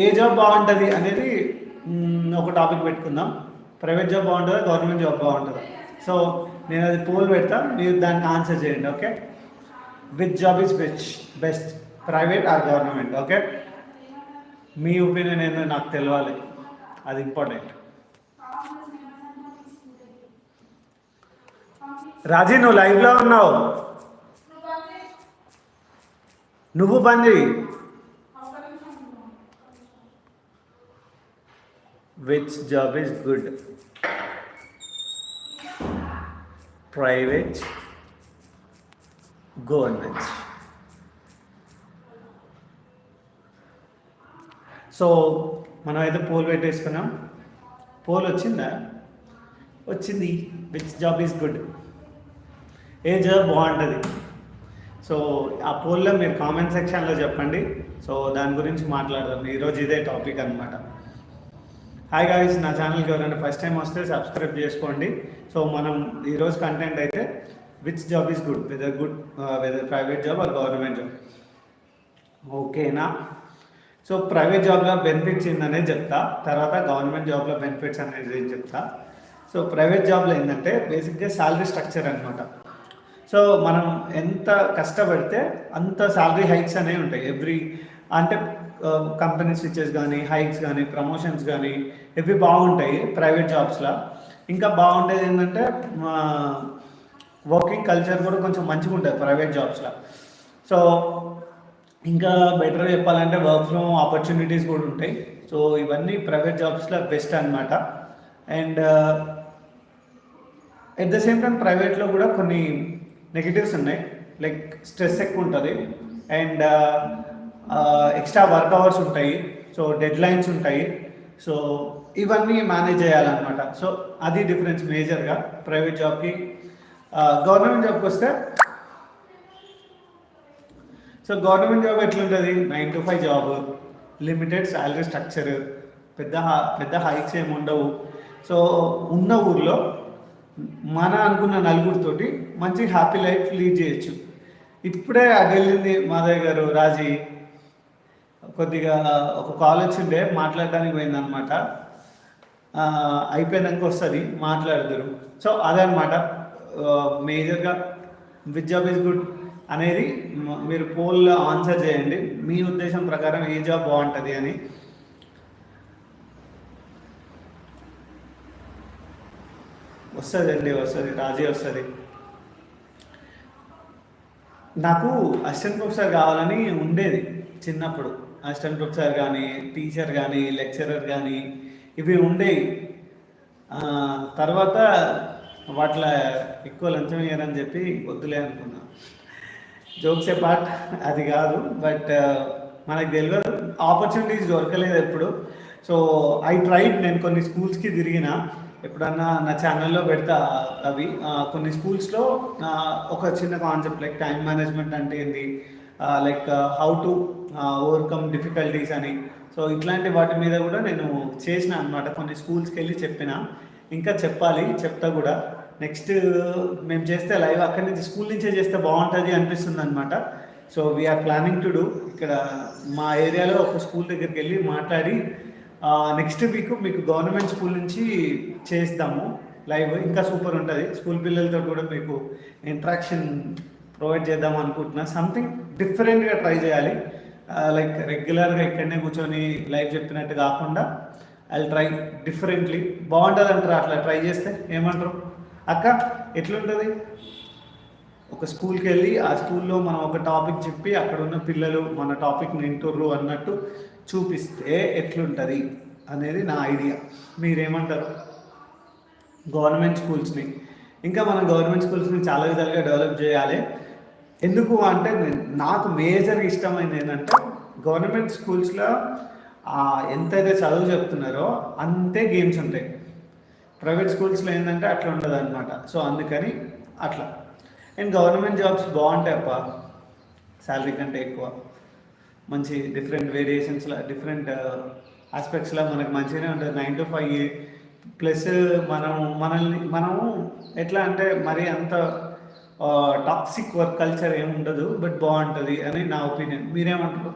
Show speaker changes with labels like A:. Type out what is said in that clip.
A: ఏ job బాగుంటుంది అనేది ఒక టాపిక్ పెట్టుకుందాం. ప్రైవేట్ జాబ్ బాగుంటుందా, గవర్నమెంట్ జాబ్ బాగుంటుందా? సో నేను అది పోల్ పెడతా, మీరు దానికి ఆన్సర్ చేయండి. Okay, which job is best, private or government? Okay, me opinion ఏందో నాకు తెలియాలి, అది ఇంపార్టెంట్. రాజీ, నువ్వు లైవ్లో ఉన్నావు, నువ్వు పని చేయి. Which job is good, private, government? So మనం అయితే పోల్ పెట్టేసుకున్నాం. పోల్ వచ్చిందా? వచ్చింది. Which job is good, A job బాగుంటుంది? సో ఆ పోల్లో మీరు కామెంట్ సెక్షన్లో చెప్పండి. సో దాని గురించి మాట్లాడదాం ఈరోజు, ఇదే టాపిక్ అనమాట. హాయ్ గాయ్స్, నా ఛానల్కి ఎవరైనా ఫస్ట్ టైం వస్తే సబ్స్క్రైబ్ చేసుకోండి. సో మనం ఈరోజు కంటెంట్ అయితే which job is good, whether private job or government job. ఓకేనా? సో ప్రైవేట్ జాబ్లో బెనిఫిట్స్ ఏందనేది చెప్తా, తర్వాత గవర్నమెంట్ జాబ్లో బెనిఫిట్స్ అనేది చెప్తా. సో ప్రైవేట్ జాబ్లో ఏంటంటే బేసిక్గా శాలరీ స్ట్రక్చర్ అనమాట. సో మనం ఎంత కష్టపడితే అంత శాలరీ హైక్స్ అనేవి ఉంటాయి. అంటే కంపెనీ స్విచెస్ కానీ, హైక్స్ కానీ, ప్రమోషన్స్ కానీ ఇవి బాగుంటాయి ప్రైవేట్ జాబ్స్లో. ఇంకా బాగుండేది ఏంటంటే వర్కింగ్ కల్చర్ కూడా కొంచెం మంచిగా ఉంటుంది ప్రైవేట్ జాబ్స్లో. సో ఇంకా బెటర్ చెప్పాలంటే వర్క్ ఫ్రమ్ ఆపర్చునిటీస్ కూడా ఉంటాయి. సో ఇవన్నీ ప్రైవేట్ జాబ్స్లో బెస్ట్ అనమాట. And at the same time ప్రైవేట్లో కూడా కొన్ని నెగిటివ్స్ ఉన్నాయి. లైక్ స్ట్రెస్ ఎక్కువ ఉంటుంది, అండ్ ఎక్స్ట్రా వర్క్ అవర్స్ ఉంటాయి, సో డెడ్ లైన్స్ ఉంటాయి. సో ఇవన్నీ మేనేజ్ చేయాలన్నమాట. సో అది డిఫరెన్స్ మేజర్గా ప్రైవేట్ జాబ్కి. గవర్నమెంట్ జాబ్కి వస్తే, సో గవర్నమెంట్ జాబ్ ఎట్లుంటుంది? 9 to 5 job, limited salary structure, పెద్ద హైక్స్ ఏమి ఉండవు. సో ఉన్న ఊర్లో మన అనుకున్న నలుగురితోటి మంచి హ్యాపీ లైఫ్ లీడ్ చేయొచ్చు. ఇప్పుడే అటు వెళ్ళింది మాధవ్ గారు, రాజీ కొద్దిగా ఒక కాల్ వచ్చిండే మాట్లాడడానికి పోయిందనమాట. అయిపోయినాక వస్తుంది, మాట్లాడదురు. సో అదనమాట మేజర్గా విచ్ జాబ్ ఈజ్ గుడ్ అనేది. మీరు పోల్లో ఆన్సర్ చేయండి, మీ ఉద్దేశం ప్రకారం ఏ జాబ్ బాగుంటుంది అని. వస్తుంది, రాజీ వస్తుంది. నాకు అసిస్టెంట్ ప్రొఫెసర్ కావాలని ఉండేది చిన్నప్పుడు. అసిస్టెంట్ ప్రొఫెసర్ కానీ, టీచర్ కానీ, లెక్చరర్ కానీ ఇవి ఉండేవి. తర్వాత వాటిలో ఎక్కువ లంచం వేయరని చెప్పి వద్దులే అనుకున్నా. జోక్స్ ఏ పార్ట్, అది కాదు. బట్ మనకు తెలియదు, ఆపర్చునిటీస్ దొరకలేదు ఎప్పుడు. సో ఐ ట్రైడ్, నేను కొన్ని స్కూల్స్కి తిరిగిన, ఎప్పుడన్నా నా ఛానల్లో పెడతా అవి. కొన్ని స్కూల్స్లో ఒక చిన్న కాన్సెప్ట్ లైక్ టైం మేనేజ్మెంట్ అంటే ఏంటి, like how to overcome difficulties అని. సో ఇట్లాంటి వాటి మీద కూడా నేను చేసిన అనమాట. కొన్ని స్కూల్స్కి వెళ్ళి చెప్పిన, ఇంకా చెప్పాలి, చెప్తా కూడా. నెక్స్ట్ మేము చేస్తే లైవ్ అక్కడి నుంచి స్కూల్ నుంచే చేస్తే బాగుంటుంది అనిపిస్తుంది అనమాట. So we're planning to do. ఇక్కడ మా ఏరియాలో ఒక స్కూల్ దగ్గరికి వెళ్ళి మాట్లాడి నెక్స్ట్ వీక్ మీకు గవర్నమెంట్ స్కూల్ నుంచి చేస్తాము లైవ్. ఇంకా సూపర్ ఉంటుంది. స్కూల్ పిల్లలతో కూడా మీకు ఇంట్రాక్షన్ ప్రొవైడ్ చేద్దాం అనుకుంటున్నా. సంథింగ్ డిఫరెంట్గా ట్రై చేయాలి. లైక్ రెగ్యులర్గా ఇక్కడనే కూర్చొని లైవ్ చెప్పినట్టు కాకుండా ఐ ట్రై డిఫరెంట్లీ. బాగుంటుంది అంటారు అట్లా ట్రై చేస్తే? ఏమంటారు అక్క? ఎట్లుంటుంది? ఒక స్కూల్కి వెళ్ళి ఆ స్కూల్లో మనం ఒక టాపిక్ చెప్పి అక్కడ ఉన్న పిల్లలు మన టాపిక్ని వింటుర్రు అన్నట్టు చూపిస్తే ఎట్లుంటుంది అనేది నా ఐడియా. మీరేమంటారు? గవర్నమెంట్ స్కూల్స్ని, ఇంకా మనం గవర్నమెంట్ స్కూల్స్ని చాలా విధాలుగా డెవలప్ చేయాలి. ఎందుకు అంటే నాకు మేజర్ ఇష్టమైంది ఏంటంటే గవర్నమెంట్ స్కూల్స్లో ఎంతైతే చదువు చెప్తున్నారో అంతే గేమ్స్ ఉంటాయి. ప్రైవేట్ స్కూల్స్లో ఏంటంటే అట్లా ఉండదు అనమాట. సో అందుకని అట్లా. అండ్ గవర్నమెంట్ జాబ్స్ బాగుంటాయి అప్ప, శాలరీ కంటే ఎక్కువ, మంచి డిఫరెంట్ వేరియేషన్స్లో, డిఫరెంట్ ఆస్పెక్ట్స్లో మనకు మంచిగానే ఉంటుంది. 9 to 5 ప్లస్ మనము ఎట్లా అంటే మరి అంత టాక్సిక్ వర్క్ కల్చర్ ఏమి ఉండదు, బట్ బాగుంటుంది అని నా ఒపీనియన్. మీరేమంటారు?